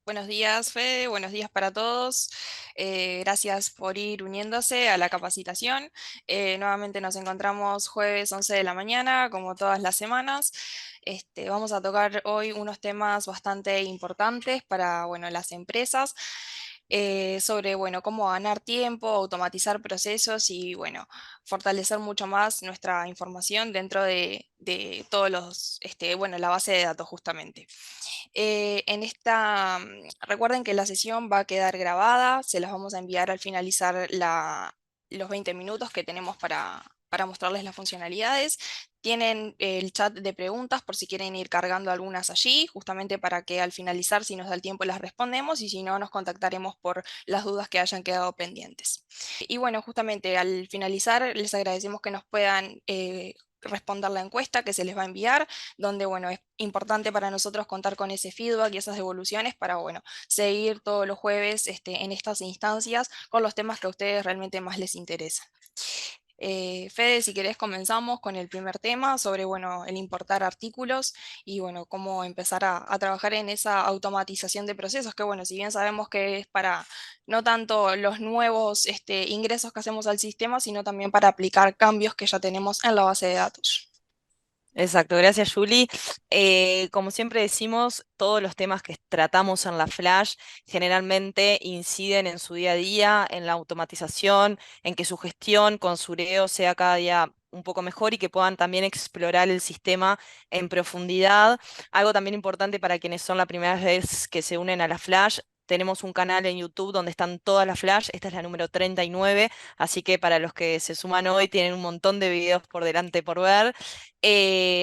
Buenos días, Fede. Buenos días para todos. Gracias por ir uniéndose a la capacitación. Nuevamente nos encontramos jueves 11 de la mañana, como todas las semanas. Vamos a tocar hoy unos temas bastante importantes para, bueno, las empresas. Sobre, bueno, cómo ganar tiempo, automatizar procesos y, bueno, fortalecer mucho más nuestra información dentro de todos los, bueno, la base de datos justamente. Recuerden que la sesión va a quedar grabada, se las vamos a enviar al finalizar los 20 minutos que tenemos para mostrarles las funcionalidades. Tienen el chat de preguntas por si quieren ir cargando algunas allí, justamente para que al finalizar, si nos da el tiempo, las respondemos y si no, nos contactaremos por las dudas que hayan quedado pendientes. Y bueno, justamente al finalizar, les agradecemos que nos puedan responder la encuesta que se les va a enviar, donde, bueno, es importante para nosotros contar con ese feedback y esas devoluciones para, bueno, seguir todos los jueves en estas instancias con los temas que a ustedes realmente más les interesan. Fede, si querés comenzamos con el primer tema sobre, bueno, el importar artículos y, bueno, cómo empezar a trabajar en esa automatización de procesos, que, bueno, si bien sabemos que es para no tanto los nuevos ingresos que hacemos al sistema, sino también para aplicar cambios que ya tenemos en la base de datos. Exacto, gracias Julie. Como siempre decimos, todos los temas que tratamos en la Flash generalmente inciden en su día a día, en la automatización, en que su gestión con Sureo sea cada día un poco mejor y que puedan también explorar el sistema en profundidad. Algo también importante para quienes son la primera vez que se unen a la Flash. Tenemos un canal en YouTube donde están todas las Flash, esta es la número 39, así que para los que se suman hoy tienen un montón de videos por delante por ver.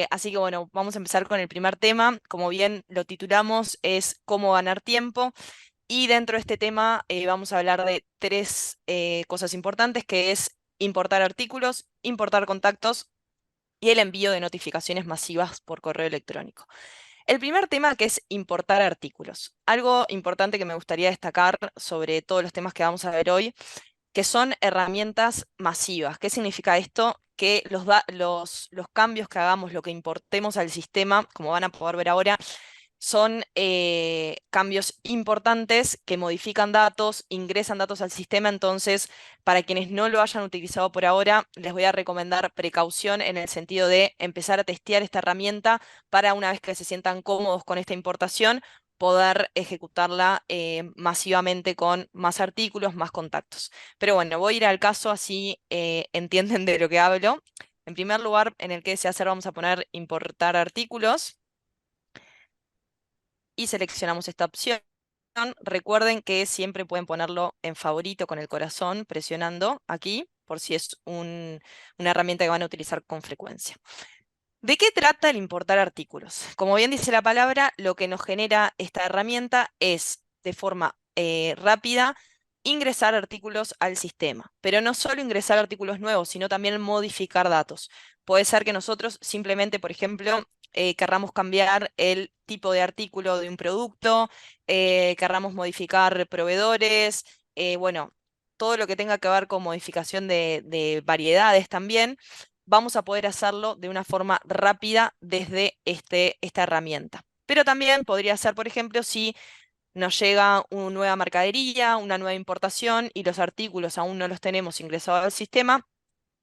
Así que bueno, vamos a empezar con el primer tema. Como bien lo titulamos, es cómo ganar tiempo. Y dentro de este tema vamos a hablar de tres cosas importantes, que es importar artículos, importar contactos y el envío de notificaciones masivas por correo electrónico. El primer tema que es importar artículos. Algo importante que me gustaría destacar sobre todos los temas que vamos a ver hoy que son herramientas masivas. ¿Qué significa esto? Que los cambios que hagamos, lo que importemos al sistema, como van a poder ver ahora, son cambios importantes que modifican datos, ingresan datos al sistema. Entonces, para quienes no lo hayan utilizado por ahora, les voy a recomendar precaución en el sentido de empezar a testear esta herramienta para una vez que se sientan cómodos con esta importación, poder ejecutarla masivamente con más artículos, más contactos. Pero bueno, voy a ir al caso así entienden de lo que hablo. En primer lugar, en el que se hacer vamos a poner importar artículos y seleccionamos esta opción. Recuerden que siempre pueden ponerlo en favorito con el corazón, presionando aquí, por si es una herramienta que van a utilizar con frecuencia. ¿De qué trata el importar artículos? Como bien dice la palabra, lo que nos genera esta herramienta es de forma rápida ingresar artículos al sistema, pero no solo ingresar artículos nuevos, sino también modificar datos. Puede ser que nosotros simplemente, por ejemplo, querramos cambiar el tipo de artículo de un producto, querramos modificar proveedores, bueno, todo lo que tenga que ver con modificación de variedades también vamos a poder hacerlo de una forma rápida desde esta herramienta. Pero también podría ser, por ejemplo, si nos llega una nueva mercadería, una nueva importación y los artículos aún no los tenemos ingresados al sistema,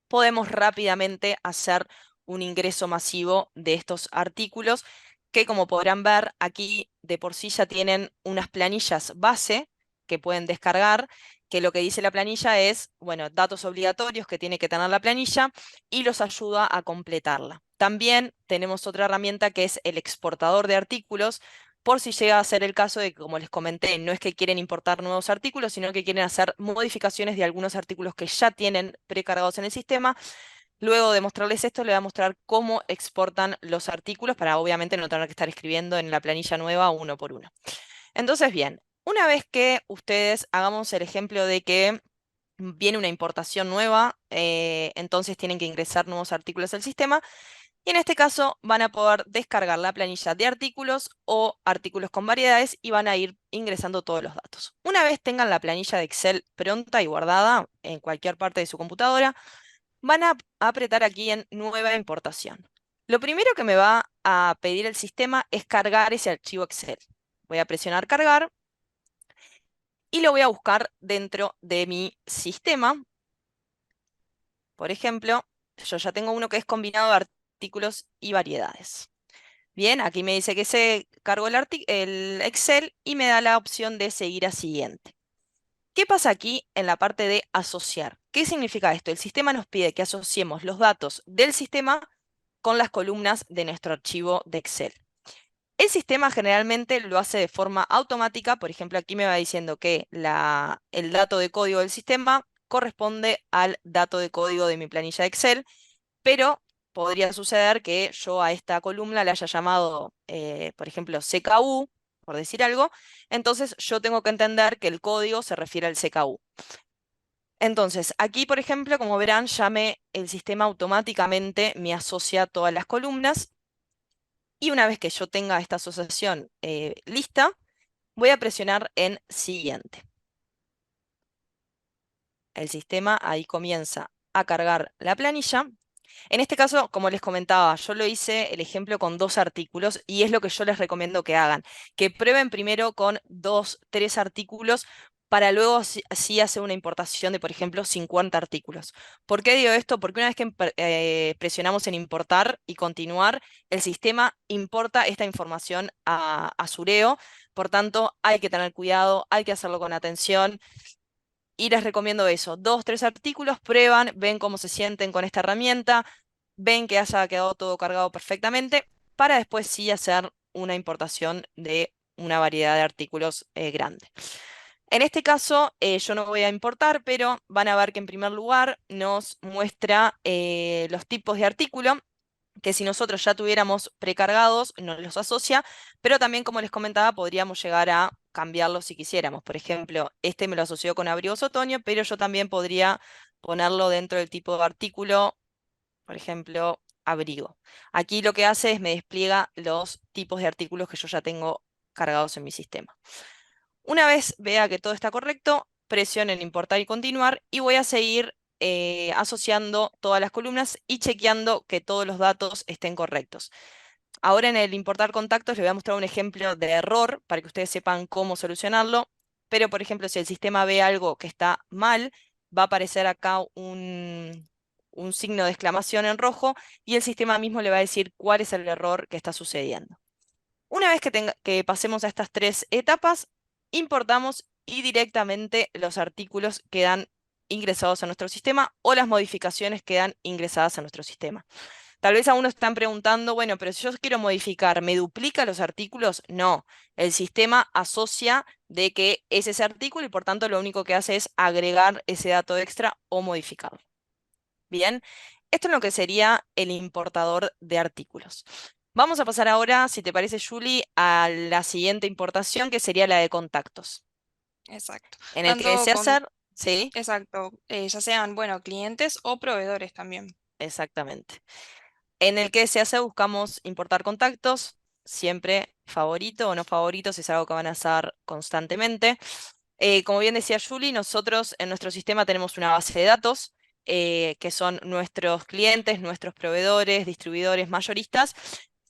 podemos rápidamente hacer un ingreso masivo de estos artículos que como podrán ver aquí de por sí ya tienen unas planillas base que pueden descargar, que lo que dice la planilla es, bueno, datos obligatorios que tiene que tener la planilla y los ayuda a completarla. También tenemos otra herramienta que es el exportador de artículos, por si llega a ser el caso de que, como les comenté, no es que quieren importar nuevos artículos, sino que quieren hacer modificaciones de algunos artículos que ya tienen precargados en el sistema. Luego de mostrarles esto, les voy a mostrar cómo exportan los artículos para obviamente no tener que estar escribiendo en la planilla nueva uno por uno. Entonces, bien, una vez que ustedes hagamos el ejemplo de que viene una importación nueva, entonces tienen que ingresar nuevos artículos al sistema, y en este caso van a poder descargar la planilla de artículos o artículos con variedades y van a ir ingresando todos los datos. Una vez tengan la planilla de Excel pronta y guardada en cualquier parte de su computadora, van a apretar aquí en Nueva importación. Lo primero que me va a pedir el sistema es cargar ese archivo Excel. Voy a presionar cargar y lo voy a buscar dentro de mi sistema. Por ejemplo, yo ya tengo uno que es combinado de artículos y variedades. Bien, aquí me dice que se cargó el Excel y me da la opción de seguir a siguiente. ¿Qué pasa aquí en la parte de asociar? ¿Qué significa esto? El sistema nos pide que asociemos los datos del sistema con las columnas de nuestro archivo de Excel. El sistema generalmente lo hace de forma automática. Por ejemplo, aquí me va diciendo que el dato de código del sistema corresponde al dato de código de mi planilla de Excel, pero podría suceder que yo a esta columna le haya llamado, por ejemplo, CKU, por decir algo. Entonces yo tengo que entender que el código se refiere al CKU. Entonces, aquí, por ejemplo, como verán, el sistema automáticamente me asocia todas las columnas, y una vez que yo tenga esta asociación lista, voy a presionar en siguiente. El sistema ahí comienza a cargar la planilla. En este caso, como les comentaba, yo lo hice el ejemplo con 2 artículos y es lo que yo les recomiendo que hagan, que prueben primero con 2, 3 artículos para luego sí hacer una importación de, por ejemplo, 50 artículos. ¿Por qué digo esto? Porque una vez que presionamos en importar y continuar, el sistema importa esta información a Sureo. Por tanto, hay que tener cuidado, hay que hacerlo con atención. Y les recomiendo eso, 2, 3 artículos, prueban, ven cómo se sienten con esta herramienta, ven que haya quedado todo cargado perfectamente, para después sí hacer una importación de una variedad de artículos grande. En este caso, yo no voy a importar, pero van a ver que en primer lugar nos muestra los tipos de artículo, que si nosotros ya tuviéramos precargados, nos los asocia, pero también, como les comentaba, podríamos llegar a cambiarlos si quisiéramos. Por ejemplo, este me lo asoció con abrigos otoño, pero yo también podría ponerlo dentro del tipo de artículo, por ejemplo, abrigo. Aquí lo que hace es me despliega los tipos de artículos que yo ya tengo cargados en mi sistema. Una vez vea que todo está correcto, presiono en importar y continuar y voy a seguir asociando todas las columnas y chequeando que todos los datos estén correctos. Ahora en el importar contactos les voy a mostrar un ejemplo de error para que ustedes sepan cómo solucionarlo. Pero, por ejemplo, si el sistema ve algo que está mal, va a aparecer acá un signo de exclamación en rojo y el sistema mismo le va a decir cuál es el error que está sucediendo. Una vez que pasemos a estas 3 etapas, importamos y directamente los artículos quedan ingresados a nuestro sistema o las modificaciones quedan ingresadas a nuestro sistema. Tal vez aún están preguntando, bueno, pero si yo quiero modificar, ¿me duplica los artículos? No, el sistema asocia de que es ese artículo y por tanto lo único que hace es agregar ese dato extra o modificarlo. Bien, esto es lo que sería el importador de artículos. Vamos a pasar ahora, si te parece, Julie, a la siguiente importación, que sería la de contactos, Exacto. en el que Tanto desea con, hacer, sí, exacto, ya sean, bueno, clientes o proveedores también. exactamente. En el que se hace, buscamos importar contactos, siempre favorito o no favorito, si es algo que van a hacer constantemente. Como bien decía Julie, nosotros en nuestro sistema tenemos una base de datos, que son nuestros clientes, nuestros proveedores, distribuidores, mayoristas,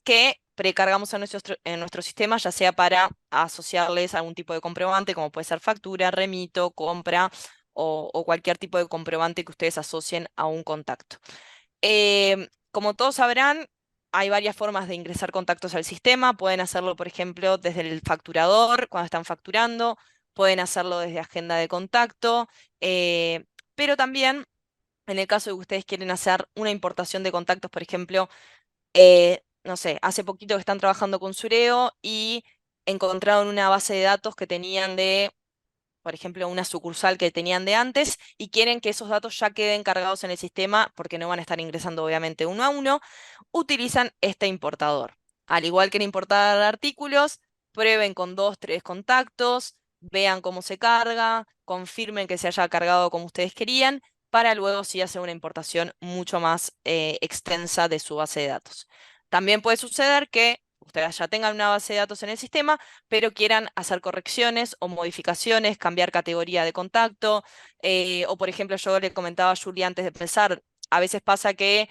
que precargamos en nuestro sistema, ya sea para asociarles algún tipo de comprobante, como puede ser factura, remito, compra o cualquier tipo de comprobante que ustedes asocien a un contacto. Como todos sabrán, hay varias formas de ingresar contactos al sistema. Pueden hacerlo, por ejemplo, desde el facturador, cuando están facturando. Pueden hacerlo desde agenda de contacto. eh, pero también, en el caso de que ustedes quieren hacer una importación de contactos, por ejemplo, no sé, hace poquito que están trabajando con Sureo y encontraron una base de datos que tenían de, por ejemplo, una sucursal que tenían de antes y quieren que esos datos ya queden cargados en el sistema porque no van a estar ingresando obviamente uno a uno, utilizan este importador. Al igual que en importar artículos, prueben con 2, 3 contactos, vean cómo se carga, confirmen que se haya cargado como ustedes querían, para luego sí hacer una importación mucho más extensa de su base de datos. También puede suceder que ustedes ya tengan una base de datos en el sistema, pero quieran hacer correcciones o modificaciones, cambiar categoría de contacto, o por ejemplo, yo le comentaba a Julia antes de empezar, A veces pasa que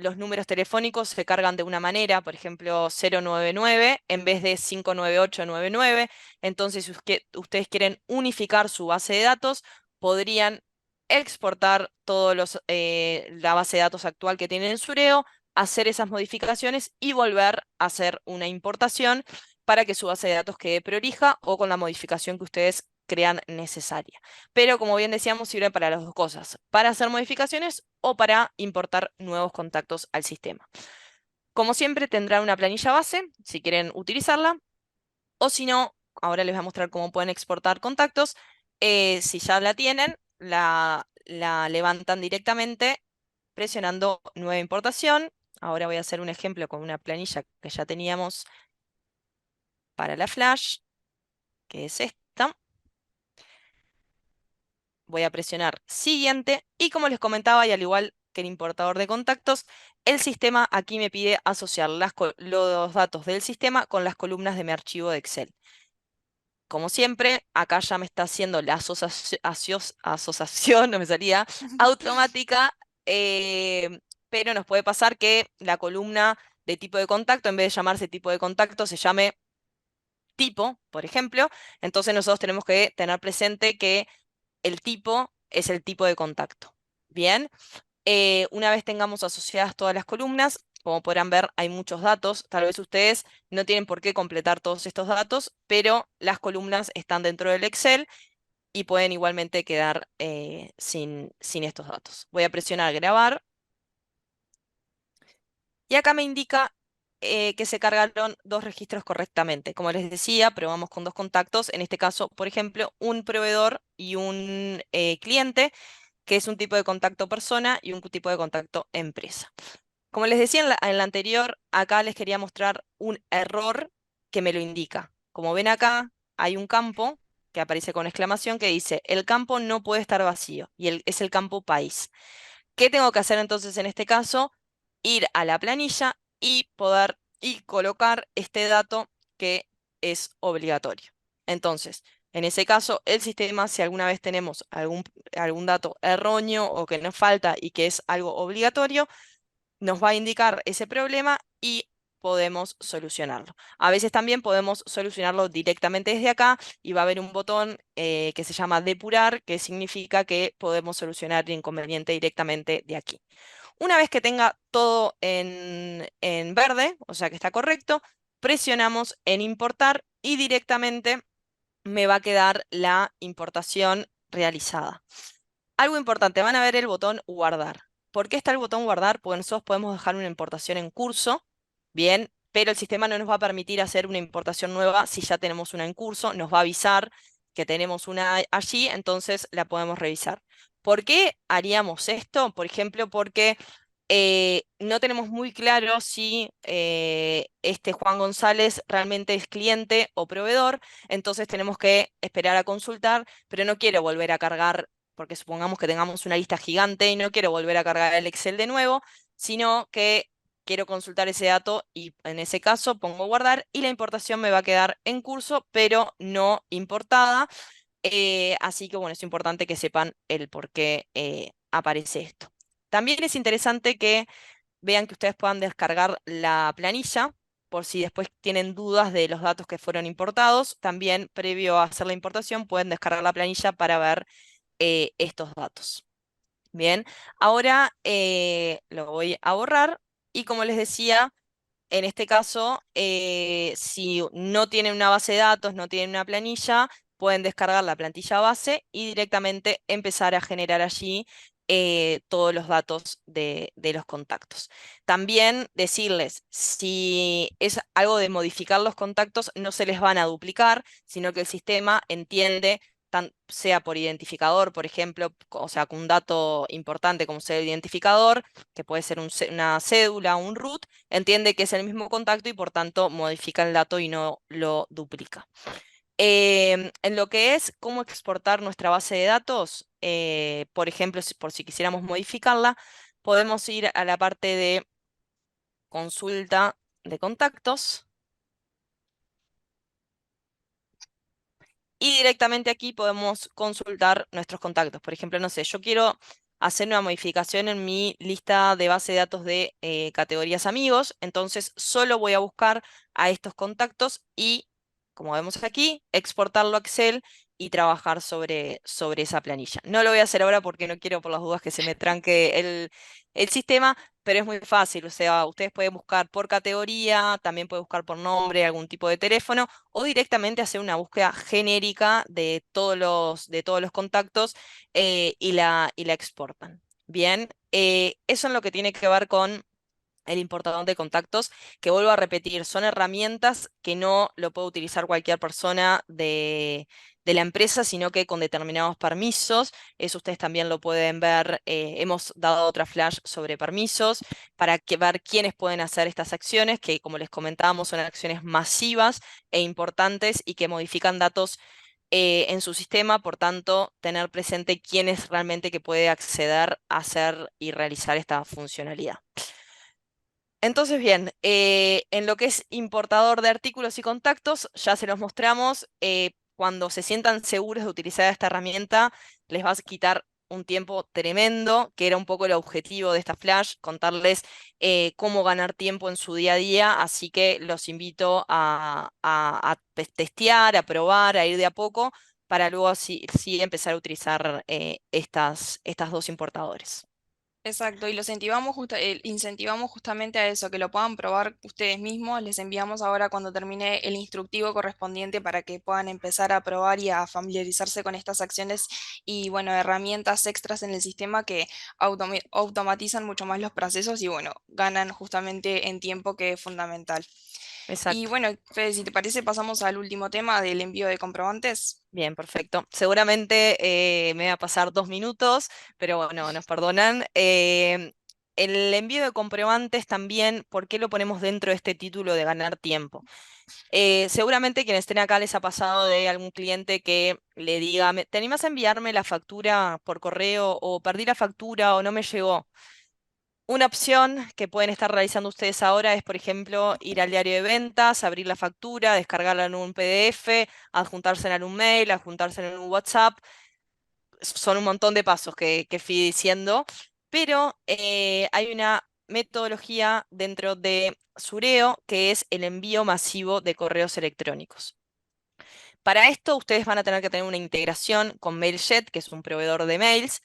los números telefónicos se cargan de una manera, por ejemplo, 099 en vez de 59899. Entonces, si ustedes quieren unificar su base de datos, podrían exportar la base de datos actual que tienen en Sureo, hacer esas modificaciones y volver a hacer una importación para que su base de datos quede prolija o con la modificación que ustedes crean necesaria. Pero como bien decíamos, sirve para las dos cosas, para hacer modificaciones o para importar nuevos contactos al sistema. Como siempre, tendrán una planilla base, si quieren utilizarla, o si no, ahora les voy a mostrar cómo pueden exportar contactos. Si ya la tienen, la levantan directamente presionando nueva importación. Ahora voy a hacer un ejemplo con una planilla que ya teníamos para la Flash, que es esta. Voy a presionar siguiente y como les comentaba, y al igual que el importador de contactos, el sistema aquí me pide asociar los datos del sistema con las columnas de mi archivo de Excel. Como siempre, acá ya me está haciendo la asociación, no me salía, automática, pero nos puede pasar que la columna de tipo de contacto, en vez de llamarse tipo de contacto, se llame tipo, por ejemplo. Entonces nosotros tenemos que tener presente que el tipo es el tipo de contacto. Bien, una vez tengamos asociadas todas las columnas, como podrán ver, hay muchos datos. Tal vez ustedes no tienen por qué completar todos estos datos, pero las columnas están dentro del Excel y pueden igualmente quedar sin estos datos. Voy a presionar grabar y acá me indica que se cargaron dos registros correctamente. Como les decía, probamos con dos contactos. En este caso, por ejemplo, un proveedor y un cliente, que es un tipo de contacto persona y un tipo de contacto empresa. Como les decía en la anterior, acá les quería mostrar un error que me lo indica. Como ven acá, hay un campo que aparece con exclamación que dice, el campo no puede estar vacío y es el campo país. ¿Qué tengo que hacer entonces en este caso? Ir a la planilla y poder y colocar este dato que es obligatorio. Entonces, en ese caso, el sistema, si alguna vez tenemos algún dato erróneo o que nos falta y que es algo obligatorio, nos va a indicar ese problema y podemos solucionarlo. A veces también podemos solucionarlo directamente desde acá y va a haber un botón que se llama depurar, que significa que podemos solucionar el inconveniente directamente de aquí. Una vez que tenga todo en verde, o sea que está correcto, presionamos en importar y directamente me va a quedar la importación realizada. Algo importante, van a ver el botón guardar. ¿Por qué está el botón guardar? Porque nosotros podemos dejar una importación en curso, bien, pero el sistema no nos va a permitir hacer una importación nueva si ya tenemos una en curso, nos va a avisar que tenemos una allí, entonces la podemos revisar. ¿Por qué haríamos esto? Por ejemplo, porque no tenemos muy claro si este Juan González realmente es cliente o proveedor, entonces tenemos que esperar a consultar, pero no quiero volver a cargar, porque supongamos que tengamos una lista gigante y no quiero volver a cargar el Excel de nuevo, sino que quiero consultar ese dato y en ese caso pongo guardar y la importación me va a quedar en curso, pero no importada. Así que bueno, es importante que sepan el por qué aparece esto. También es interesante que vean que ustedes puedan descargar la planilla por si después tienen dudas de los datos que fueron importados. También previo a hacer la importación pueden descargar la planilla para ver estos datos. Bien, ahora lo voy a borrar y como les decía, en este caso, si no tienen una base de datos, no tienen una planilla, pueden descargar la plantilla base y directamente empezar a generar allí todos los datos de los contactos. También decirles, si es algo de modificar los contactos, no se les van a duplicar, sino que el sistema entiende, sea por identificador, por ejemplo, o sea, con un dato importante como sea el identificador, que puede ser una cédula, un root, entiende que es el mismo contacto y por tanto modifica el dato y no lo duplica. En lo que es cómo exportar nuestra base de datos, por ejemplo, por si quisiéramos modificarla, podemos ir a la parte de consulta de contactos y directamente aquí podemos consultar nuestros contactos. Por ejemplo, no sé, yo quiero hacer una modificación en mi lista de base de datos de categorías amigos. Entonces solo voy a buscar a estos contactos y, como vemos aquí, exportarlo a Excel y trabajar sobre esa planilla. No lo voy a hacer ahora porque no quiero por las dudas que se me tranque el sistema, pero es muy fácil. O sea, ustedes pueden buscar por categoría, también pueden buscar por nombre, algún tipo de teléfono, o directamente hacer una búsqueda genérica de todos los contactos y la exportan. Bien, eso es lo que tiene que ver con el importador de contactos, que vuelvo a repetir, son herramientas que no lo puede utilizar cualquier persona de la empresa, sino que con determinados permisos. Eso ustedes también lo pueden ver. Hemos dado otra flash sobre permisos para ver quiénes pueden hacer estas acciones, que como les comentábamos son acciones masivas e importantes y que modifican datos en su sistema, por tanto, tener presente quién es realmente que puede acceder a hacer y realizar esta funcionalidad. Entonces, bien, en lo que es importador de artículos y contactos, ya se los mostramos. Cuando se sientan seguros de utilizar esta herramienta, les va a quitar un tiempo tremendo, que era un poco el objetivo de esta flash, contarles cómo ganar tiempo en su día a día. Así que los invito a testear, a probar, a ir de a poco, para luego así, sí empezar a utilizar estas dos importadores. Exacto, y los incentivamos justamente a eso, que lo puedan probar ustedes mismos. Les enviamos ahora cuando termine el instructivo correspondiente para que puedan empezar a probar y a familiarizarse con estas acciones y, bueno, herramientas extras en el sistema que automatizan mucho más los procesos y, bueno, ganan justamente en tiempo, que es fundamental. Y, Exacto. bueno, Fede, si te parece, pasamos al último tema del envío de comprobantes. Bien, perfecto. Seguramente me va a pasar 2 minutos, pero bueno, nos perdonan. El envío de comprobantes también, ¿por qué lo ponemos dentro de este título de ganar tiempo? Seguramente quienes estén acá les ha pasado de algún cliente que le diga, ¿te animas a enviarme la factura por correo o perdí la factura o no me llegó? Una opción que pueden estar realizando ustedes ahora es, por ejemplo, ir al diario de ventas, abrir la factura, descargarla en un PDF, adjuntársela en un mail, adjuntársela en un WhatsApp. Son un montón de pasos que fui diciendo, pero hay una metodología dentro de Sureo que es el envío masivo de correos electrónicos. Para esto, ustedes van a tener que tener una integración con MailJet, que es un proveedor de mails.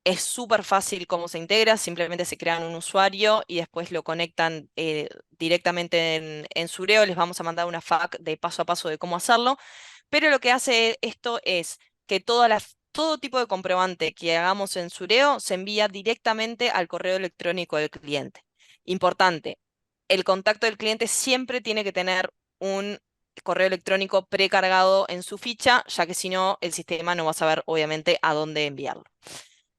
Es súper fácil cómo se integra, simplemente se crean un usuario y después lo conectan directamente en Sureo. Les vamos a mandar una FAQ de paso a paso de cómo hacerlo. Pero lo que hace esto es que todo tipo de comprobante que hagamos en Sureo se envía directamente al correo electrónico del cliente. Importante, el contacto del cliente siempre tiene que tener un correo electrónico precargado en su ficha, ya que si no, el sistema no va a saber, obviamente, a dónde enviarlo.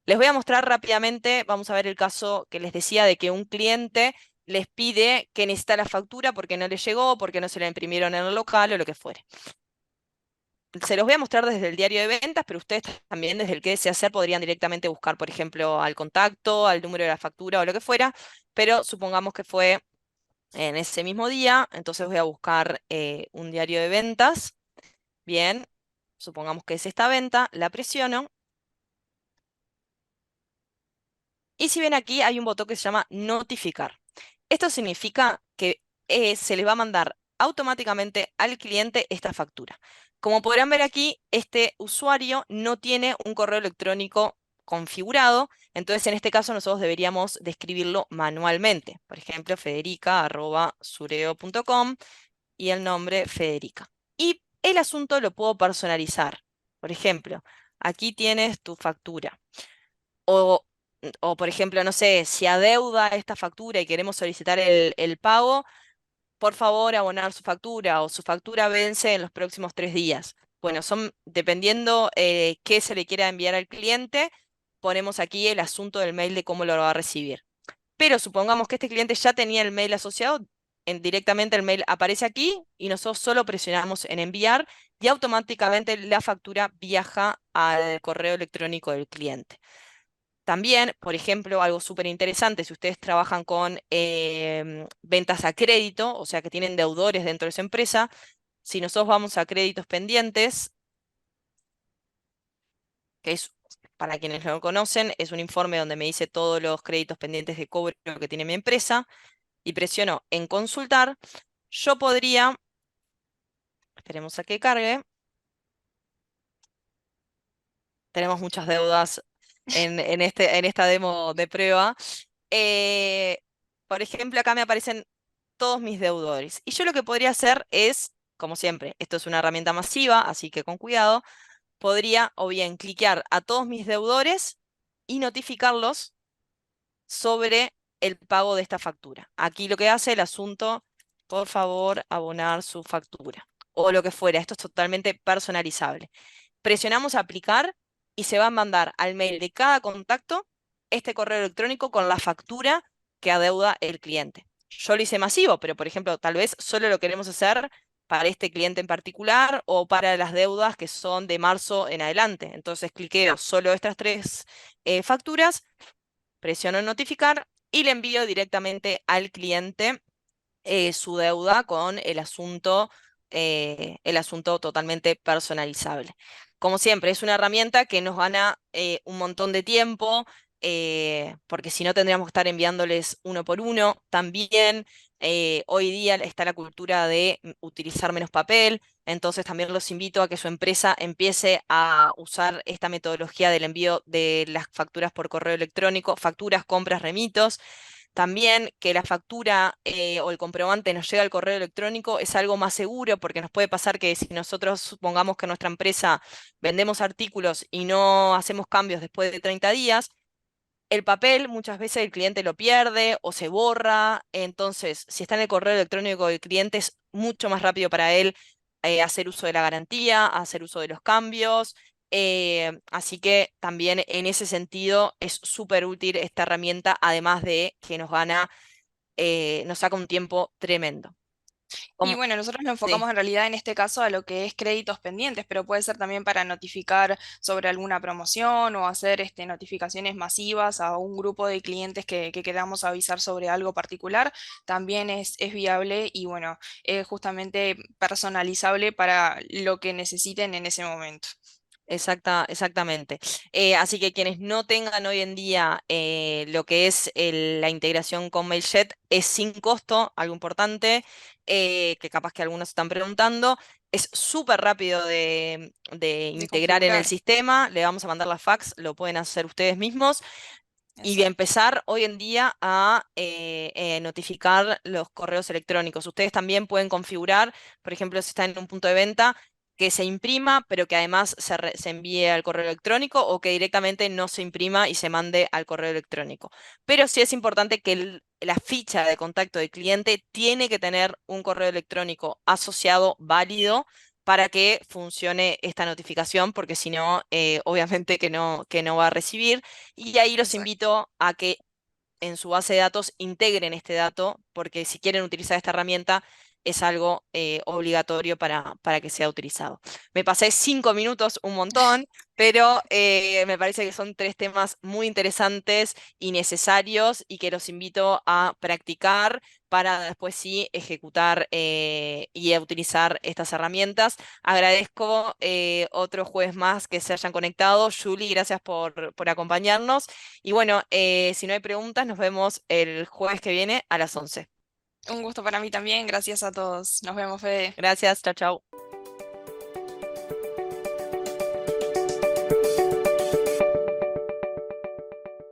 Les voy a mostrar rápidamente, vamos a ver el caso que les decía de que un cliente les pide que necesita la factura porque no le llegó, porque no se la imprimieron en el local o lo que fuere. Se los voy a mostrar desde el diario de ventas, pero ustedes también desde el que desea hacer podrían directamente buscar, por ejemplo, al contacto, al número de la factura o lo que fuera, pero supongamos que fue en ese mismo día, entonces voy a buscar un diario de ventas. Bien, supongamos que es esta venta, la presiono. Y si ven aquí, hay un botón que se llama notificar. Esto significa que se le va a mandar automáticamente al cliente esta factura. Como podrán ver aquí, este usuario no tiene un correo electrónico configurado, entonces en este caso nosotros deberíamos describirlo manualmente. Por ejemplo, federica@sureo.com y el nombre Federica. Y el asunto lo puedo personalizar. Por ejemplo, aquí tienes tu factura. O, o, por ejemplo, no sé, si adeuda esta factura y queremos solicitar el pago, por favor abonar su factura o su factura vence en los próximos 3 días. Bueno, son dependiendo qué se le quiera enviar al cliente, ponemos aquí el asunto del mail de cómo lo va a recibir. Pero supongamos que este cliente ya tenía el mail asociado, directamente el mail aparece aquí y nosotros solo presionamos en enviar y automáticamente la factura viaja al correo electrónico del cliente. También, por ejemplo, algo súper interesante, si ustedes trabajan con ventas a crédito, o sea que tienen deudores dentro de esa empresa, si nosotros vamos a créditos pendientes, que es para quienes no lo conocen, es un informe donde me dice todos los créditos pendientes de cobro que tiene mi empresa y presiono en consultar. Yo podría, esperemos a que cargue, tenemos muchas deudas en esta demo de prueba. Eh, por ejemplo, acá me aparecen todos mis deudores. Y yo lo que podría hacer es, como siempre, esto es una herramienta masiva, así que con cuidado, podría o bien cliquear a todos mis deudores y notificarlos sobre el pago de esta factura. Aquí lo que hace el asunto, por favor, abonar su factura o lo que fuera. Esto es totalmente personalizable. Presionamos aplicar y se va a mandar al mail de cada contacto este correo electrónico con la factura que adeuda el cliente. Yo lo hice masivo, pero por ejemplo, tal vez solo lo queremos hacer para este cliente en particular o para las deudas que son de marzo en adelante. Entonces cliqueo solo estas tres facturas, presiono en notificar y le envío directamente al cliente su deuda con el asunto totalmente personalizable. Como siempre, es una herramienta que nos gana un montón de tiempo, porque si no tendríamos que estar enviándoles uno por uno. También hoy día está la cultura de utilizar menos papel, entonces también los invito a que su empresa empiece a usar esta metodología del envío de las facturas por correo electrónico, facturas, compras, remitos. También que la factura o el comprobante nos llega al correo electrónico es algo más seguro porque nos puede pasar que si nosotros supongamos que en nuestra empresa vendemos artículos y no hacemos cambios después de 30 días, el papel muchas veces el cliente lo pierde o se borra. Entonces, si está en el correo electrónico del cliente es mucho más rápido para él hacer uso de la garantía, hacer uso de los cambios. Así que también en ese sentido es súper útil esta herramienta, además de que nos saca un tiempo tremendo. Y Como- bueno, nosotros nos sí, enfocamos en realidad en este caso a lo que es créditos pendientes, pero puede ser también para notificar sobre alguna promoción o hacer notificaciones masivas a un grupo de clientes que queramos avisar sobre algo particular. También es viable y bueno, es justamente personalizable para lo que necesiten en ese momento. exactamente. Así que quienes no tengan hoy en día lo que es la integración con Mailjet es sin costo, algo importante, que capaz que algunos están preguntando. Es súper rápido de De integrar en el configurar. sistema. Le vamos a mandar la fax, lo pueden hacer ustedes mismos. Y de Exacto. empezar hoy en día a notificar los correos electrónicos. Ustedes también pueden configurar, por ejemplo, si están en un punto de venta, que se imprima, pero que además se envíe al correo electrónico o que directamente no se imprima y se mande al correo electrónico. Pero sí es importante que la ficha de contacto del cliente tiene que tener un correo electrónico asociado válido para que funcione esta notificación, porque si no, obviamente que no va a recibir. Y ahí los Exacto. invito a que en su base de datos integren este dato, porque si quieren utilizar esta herramienta es algo obligatorio para que sea utilizado. Me pasé 5 minutos, un montón, pero me parece que son tres temas muy interesantes y necesarios y que los invito a practicar para después sí ejecutar y a utilizar estas herramientas. Agradezco otro jueves más que se hayan conectado. Julie, gracias por acompañarnos. Y bueno, si no hay preguntas, nos vemos el jueves que viene a las 11. Un gusto para mí también. Gracias a todos. Nos vemos, Fede. Gracias, chao, chao.